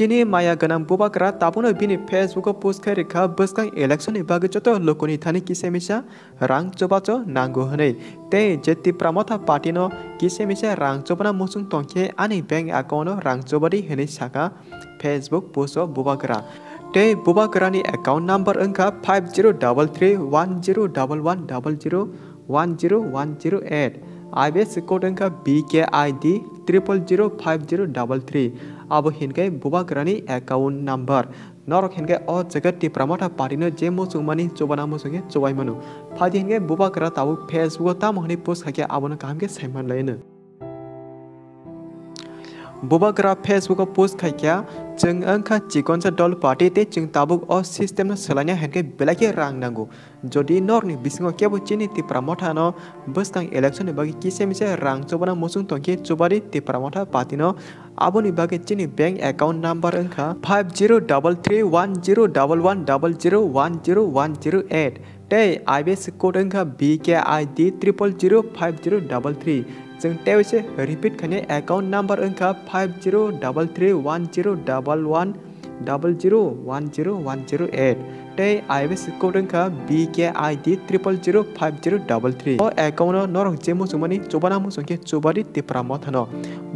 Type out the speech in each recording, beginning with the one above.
Chini maya ganang Bubagwra tapuno bini Facebook post khairikha Bwskang election ni bagi joto Lukuni thani kisemisa rang chubachu nango hanai te jeti pramotha party no kisemisa rang chubana musung tongkhe ani bank account no rang chubadi hanai saka Facebook post o Bubagwra te Bubagwra ni account number angka 50331100101008 IBS code angka BKID 0005033 abo hinkai Bubagwra ni account number norok hinkai o jagat ti pramotha party no je musung mani chobana musunge chobai manu phadi hinkai Bubagwra tabu Facebook ta mohni post khake abona kamke saiman laina Bubagwra Facebook post khaikya jeng angka chikonsa dol party te jeng tabuk o system no selanya henke belake rang nango jodi norni bisingo kebo chini ti pramotha no Bwskang election ni bagi kisemise rang chobana musung tongke chobari ti pramotha party no aboni bagi chini bank account number angka 5033101100101008 te IBS code angka BKID 0005033 jeng tewise repeat khane account number angka 5033101100101008 te IBS code angka BKID 0005033 o account no norok jemu sumani chobana musungke chobari ti pramotha no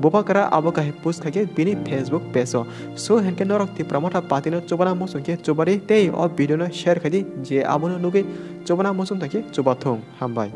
Bubagwra aboka he post khake bini Facebook page so henke norok ti pramotha party no chobana musungke chobari te o video no share khadi je abono nuge chobana musung take chobathong hambai